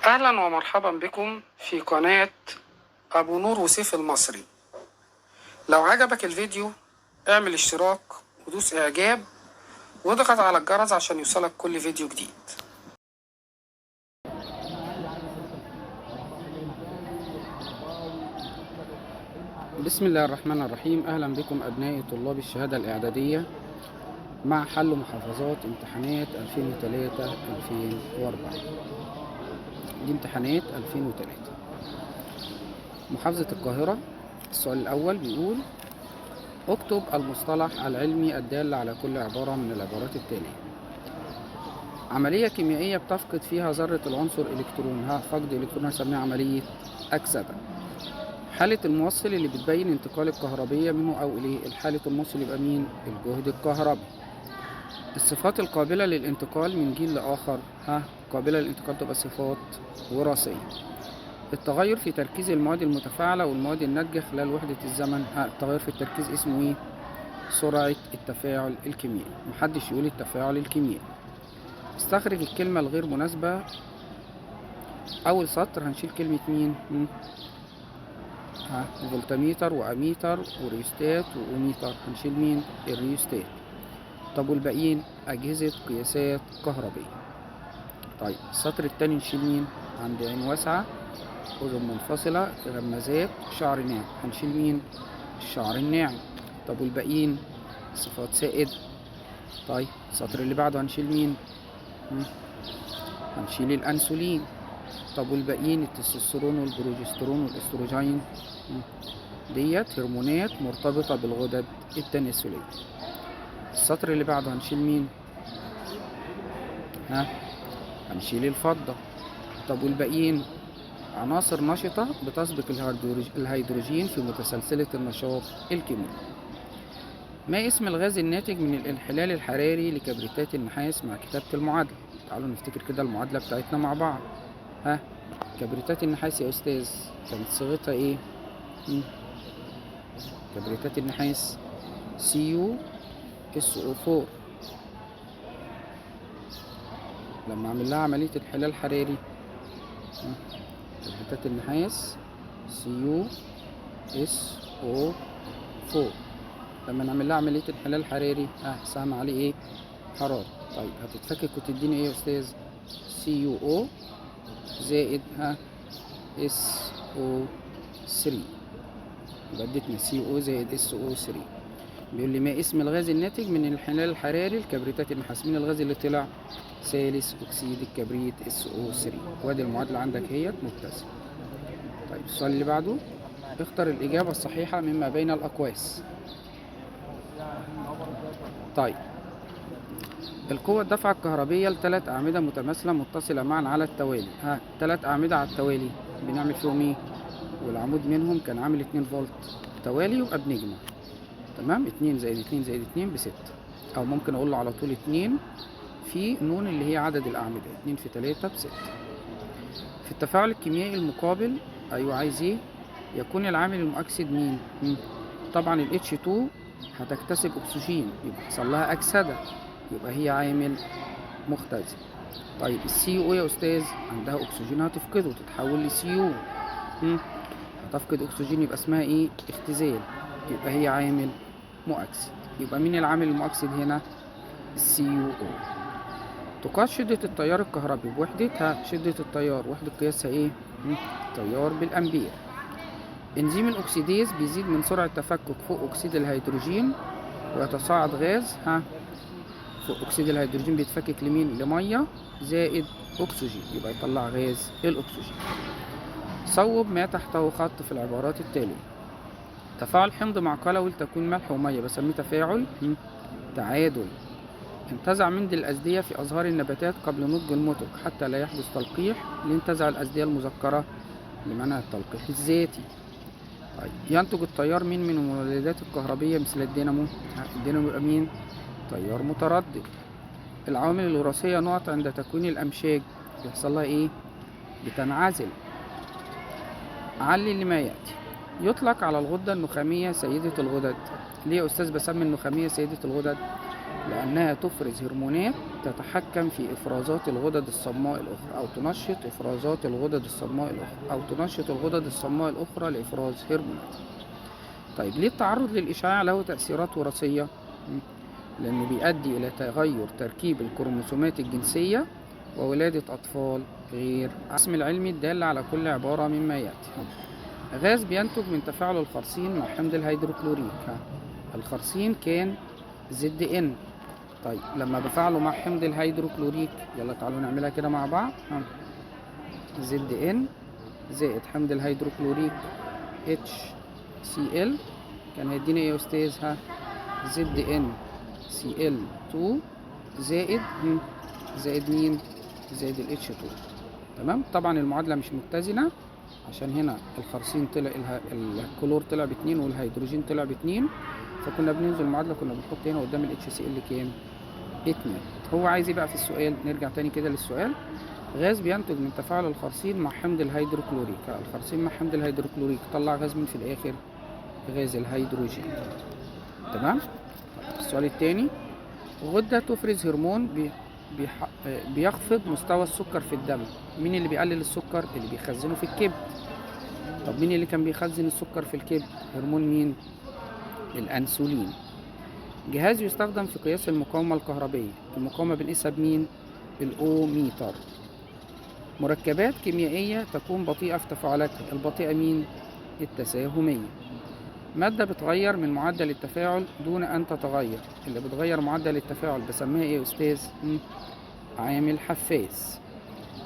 أهلا ومرحبا بكم في قناة أبو نور وسيف المصري. لو عجبك الفيديو اعمل اشتراك ودوس إعجاب واضغط على الجرس عشان يوصلك كل فيديو جديد. بسم الله الرحمن الرحيم. أهلا بكم أبنائي طلاب الشهادة الإعدادية مع حل محافظات امتحانات 2003-2004. دي امتحانات 2003 محافظة القاهرة. السؤال الأول بيقول: اكتب المصطلح العلمي الدال على كل عبارة من العبارات التالية. عملية كيميائية بتفقد فيها ذرة العنصر إلكترون. فقد إلكترون هنسميها عملية أكسدة. حالة الموصل اللي بتبين انتقال الكهربية منه أو إليه. الحالة الموصل يبقى مين؟ الجهد الكهربي. الصفات القابلة للانتقال من جيل لآخر. قابلة للانتقال تبقى صفات وراثية. التغير في تركيز المواد المتفاعلة والمواد الناتجة خلال وحدة الزمن. التغير في التركيز اسمه ايه؟ سرعة التفاعل الكيميائي. محدش يقول التفاعل الكيميائي. استخرج الكلمة الغير مناسبة. أول سطر هنشيل كلمة مين؟ فولتميتر وأميتر وريوستات وأوميتر. هنشيل مين؟ الريوستات. طب والباقيين؟ أجهزة قياسات كهربية. طيب السطر التاني نشيل مين؟ عند عين واسعة، أذن منفصلة، غمازات، شعر ناعم. هنشيل مين؟ الشعر الناعم. طب والباقيين؟ صفات سائدة. طيب السطر اللي بعده هنشيل مين؟ هنشيل الأنسولين. طب والباقيين؟ التستوستيرون والبروجسترون والاستروجين. ديت هرمونات مرتبطة بالغدد التناسلية. السطر اللي بعده هنشيل مين؟ هنشيل الفضة. طب والباقيين؟ عناصر نشطة بتسبق الهيدروجين في متسلسلة النشاط الكيميائي. ما اسم الغاز الناتج من الانحلال الحراري لكبريتات النحاس مع كتابة المعادلة؟ تعالوا نفتكر كده المعادلة بتاعتنا مع بعض. كبريتات النحاس يا أستاذ كانت صيغتها إيه؟ كبريتات النحاس CuSO4. لما أعمل لها عملية انحلال حراري كبريتات النحاس CuSO4 لما نعمل لها عملية انحلال حراري سهم عليه إيه؟ حرارة. طيب هتتفكك وتديني إيه يا أستاذ؟ CuO زائد SO3. يبقى ادتنا CO زائد SO3. بيقول لي ما اسم الغاز الناتج من الانحلال الحراري لكبريتات النحاس؟ مين الغاز اللي طلع؟ ثالث أكسيد الكبريت SO3. وادي المعادلةعندك هي متسمة. طيب السؤال اللي بعده: اختر الإجابة الصحيحة مما بين الأقواس. طيب القوة الدفعة الكهربية لثلاث أعمدة متماثلة متصلة معا على التوالي. ثلاث أعمدة على التوالي بنعمل فيهم إيه؟ والعمود منهم كان عامل 2 فولت توالي، يبقى بنجمع. تمام؟ 2 زائد 2 زائد 2 ب6. أو ممكن أقول له على طول 2 في نون اللي هي عدد الأعمدة. 2 في 3 ب6. في التفاعل الكيميائي المقابل عايز إيه؟ يكون العامل المؤكسد مين؟ طبعا ال H2 هتكتسب أكسجين، يبقى حصل لها أكسدة، يبقى هي عامل مختزل. طيب الCO يا أستاذ عندها أكسجين هتفقده تتحول لCO. هتفقد أكسجين يبقى اسمها إيه؟ اختزال، يبقى هي عامل مؤكسد. يبقى مين العامل المؤكسد هنا؟ CuO. تقاس شدة التيار الكهربي بوحدة شدة التيار، وحدة قياسها إيه؟ تيار بالأمبير. إنزيم الأكسيديز بيزيد من سرعة تفكك فوق أكسيد الهيدروجين ويتصاعد غاز. فوق أكسيد الهيدروجين بيتفكك لمين؟ لمية زائد أكسجين، يبقى يطلع غاز الأكسجين. صوب ما تحته خط في العبارات التالية. تفاعل حمض مع قلوي لتكوين ملح ومية بسميه تفاعل تعادل. انتزع مندل الأزدية في أزهار النباتات قبل نضج المتج حتى لا يحدث تلقيح. لانتزع الأزدية المذكرة لمنع التلقيح الذاتي. طيب ينتج التيار من المولدات الكهربية مثل الدينامو. الدينامو يبقى مين؟ تيار متردد. العوامل الوراثية نقط عند تكوين الأمشاج بيحصل لها إيه؟ بتنعزل. علل لما يأتي. يطلق على الغدة النخامية سيدة الغدد. ليه يا أستاذ بسمي النخامية سيدة الغدد؟ لأنها تفرز هرمونات تتحكم في إفرازات الغدد الصماء الأخرى أو تنشط إفرازات الغدد الصماء الأخرى أو تنشط الغدد الصماء الأخرى لإفراز هرمونات. طيب ليه التعرض للإشعاع له تأثيرات وراثية؟ لأنه بيؤدي إلى تغير تركيب الكروموسومات الجنسية وولادة أطفال غير. الاسم العلمي الدال على كل عبارة مما يأتي. غاز بينتج من تفاعل الخرسين مع حمض الهيدروكلوريك. الخرسين كان زد ان. طيب لما بفعله مع حمض الهيدروكلوريك، يلا تعالوا نعملها كده مع بعض. زد ان زائد حمض الهيدروكلوريك HCl كان هيدينا ايه يا استاذ؟ زد ان Cl2 زائد مين؟ زائد ال H2. تمام. طبعا المعادلة مش متزنة عشان هنا الخرسين طلع الكلور طلع ب2 والهيدروجين طلع ب2، فكنا بننزل المعادلة كنا بنحط هنا قدام ال HCl كام؟ 2. هو عايز ايه بقى في السؤال؟ نرجع تاني كده للسؤال. غاز بينتج من تفاعل الخرسين مع حمض الهيدروكلوريك. الخرسين مع حمض الهيدروكلوريك طلع غاز من في الاخر؟ غاز الهيدروجين. تمام. السؤال التاني. غدة تفرز هرمون بيخفض مستوى السكر في الدم. مين اللي بيقلل السكر؟ اللي بيخزنه في الكبد. طب مين اللي كان بيخزن السكر في الكبد؟ هرمون مين؟ الأنسولين. جهاز يستخدم في قياس المقاومة الكهربية. المقاومة بنقيسها بمين؟ الأوميتر. مركبات كيميائية تكون بطيئة في تفاعلاتها. البطيئة مين؟ التساهمية. مادة بتغير من معدل التفاعل دون أن تتغير. اللي بتغير معدل التفاعل بسميها إيه يا أستاذ؟ عامل حفاز.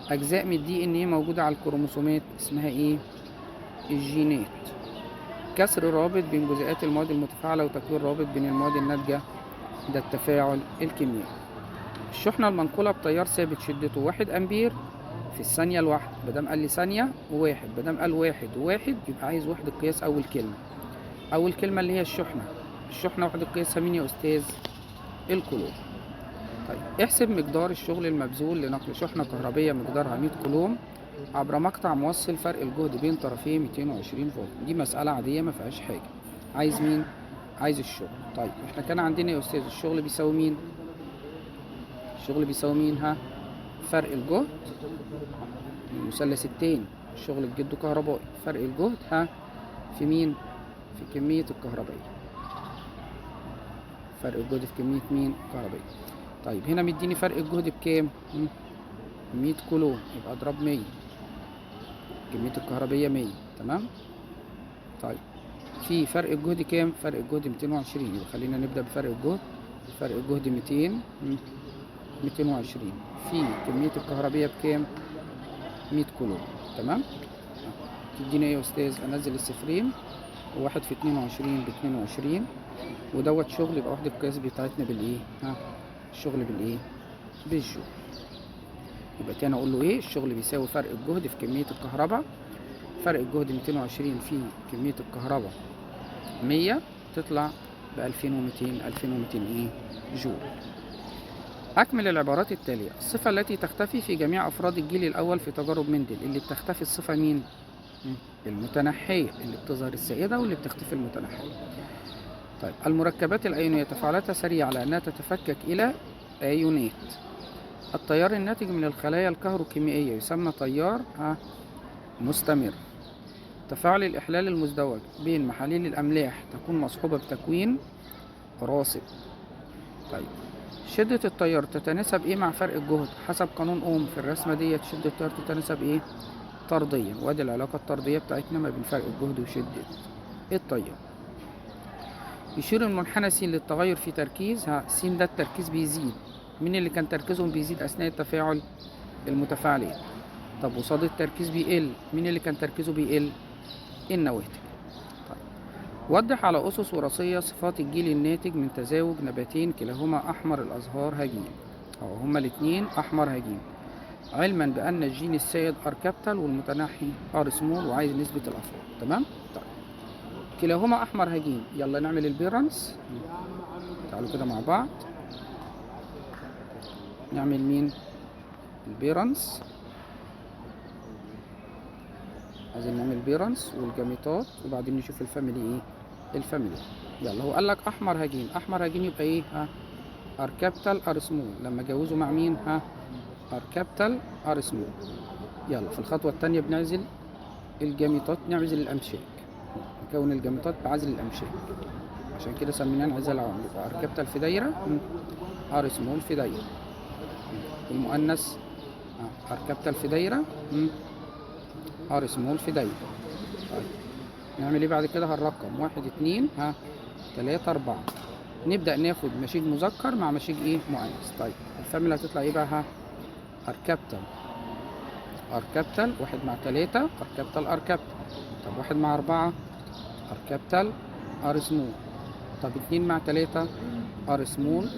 أجزاء من الدي إن إيه موجودة على الكروموسومات اسمها إيه؟ الجينات. كسر رابط بين جزيئات المواد المتفاعلة وتكوين رابط بين المواد الناتجة، ده التفاعل الكيميائي. الشحنة المنقولة بتيار ثابت شدته 1 أمبير في الثانية الواحدة. مادام قال لي ثانية وواحد، مادام قال واحد وواحد يبقى عايز وحدة قياس أول كلمة. أول كلمة اللي هي الشحنة وحدة قياسها مين يا أستاذ؟ الكولوم. طيب احسب مقدار الشغل المبذول لنقل شحنة كهربية مقدارها 100 كولوم عبر مقطع موصل فرق الجهد بين طرفيه 220 فولت. دي مسألة عادية ما فيهاش حاجة. عايز مين؟ عايز الشغل. طيب احنا كان عندنا يا أستاذ الشغل بيساوي مين؟ الشغل بيساوي مين؟ فرق الجهد المثلث التاني، الشغل بجده كهربائي. فرق الجهد في مين؟ في كمية الكهربائية. فرق الجهد في كمية مين؟ كهربائية. طيب هنا مديني فرق الجهد بكام؟ 100 كولوم، يبقى اضرب 100. كمية الكهربائية 100. تمام. طيب في فرق الجهد كام؟ فرق الجهد 220. يبقى خلينا نبدأ بفرق الجهد. فرق الجهد 220 في كمية الكهربائية بكام؟ 100 كولوم. تمام. تدينا ايه يا استاذ؟ انزل الصفرين، وواحد في 22 ب22، ودوت شغل. يبقى وحدة القياس بتاعتنا بالايه؟ الشغل بالايه؟ بالجول. يبقى تاني اقول له ايه؟ الشغل بيساوي فرق الجهد في كمية الكهرباء. فرق الجهد 220 في كمية الكهرباء 100 تطلع ب 2200 ايه؟ جول. أكمل العبارات التالية. الصفة التي تختفي في جميع أفراد الجيل الأول في تجارب مندل. اللي بتختفي الصفة مين؟ المتنحية. اللي بتظهر السائدة واللي بتختفي المتنحية. طيب المركبات الأيونية تفاعلاتها سريعة لأنها تتفكك إلى أيونات. التيار الناتج من الخلايا الكهروكيميائية يسمى تيار مستمر. تفاعل الإحلال المزدوج بين محاليل الأملاح تكون مصحوبة بتكوين راسب. طيب شدة التيار تتناسب ايه مع فرق الجهد؟ حسب قانون اوم في الرسمة ديت شدة التيار تتناسب ايه؟ طرديا. وادي العلاقة الطردية بتاعتنا ما بين فرق الجهد وشدة التيار. يشير المنحنى س للتغير في تركيز. س ده التركيز بيزيد. مين اللي كان تركيزهم بيزيد اثناء التفاعل؟ المتفاعلين. طب وصاد التركيز بيقل. مين اللي كان تركيزه بيقل؟ النواتج. وضح على أسس وراثية صفات الجيل الناتج من تزاوج نباتين كلاهما أحمر الأزهار هجين. هما الاتنين أحمر هجين، علما بأن الجين السائد ار كابيتال والمتنحي ار سمول، وعايز نسبة الأفراد. تمام. طيب كلاهما أحمر هجين. يلا نعمل البيرنس. تعالوا كده مع بعض نعمل مين؟ البيرنس. عايزين نعمل بيرنس والجاميتات وبعدين نشوف الفاميلي ايه؟ الفاميلي. يلا هو قال لك احمر هجين. احمر هجين يبقى ايه؟ ار كابيتال ار سمول. لما اجوزه مع مين؟ ها، ار كابيتال ار سمول. يلا في الخطوة التانية بنعزل الجاميطات، نعزل الامشاج، نكون الجاميطات بعزل الامشاج، عشان كده سميناه انعزال عوامل. يبقى ار كابيتال في دايرة، ار سمول في دايرة. المؤنث ار كابيتال في دايرة، ار سمول في دايرة. طيب نعمل ايه بعد كده؟ هنرقم 1 2 3 4. نبدأ ناخد مشيج مذكر مع مشيج ايه؟ مؤنث. طيب الفورمولا هتطلع ايه بقى؟ ار كابيتال ار كابيتال 1 مع 3 ار كابيتال ار كابيتال. طب 1 مع 4 ار كابيتال ار سمول. طب 2 مع 3 ار سمول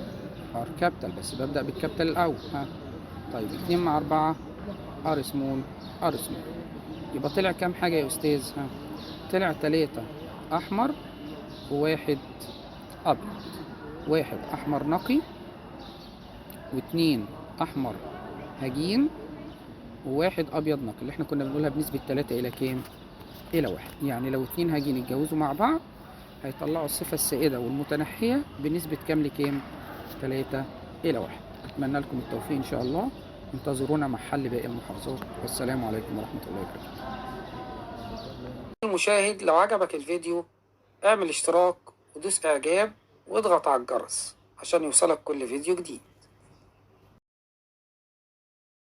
ار كابيتال، بس ببدأ بالكابيتال الأول. طيب 2 مع 4 ار سمول ار سمول. يبقى طلع كام حاجة يا أستاذ؟ طلع 3 أحمر وواحد أبيض. 1 أحمر نقي، و2 أحمر هجين، وواحد أبيض نقي، اللي احنا كنا بنقولها بنسبة 3 إلى كام؟ إلى 1. يعني لو 2 هجين اتجوزوا مع بعض هيطلعوا الصفة السائدة والمتنحية بنسبة كام لكام؟ 3 إلى 1. أتمنى لكم التوفيق إن شاء الله. انتظرونا مع حل باقي المحافظات، والسلام عليكم ورحمة الله وبركاته. المشاهد، لو عجبك الفيديو اعمل اشتراك ودوس اعجاب واضغط على الجرس عشان يوصلك كل فيديو جديد.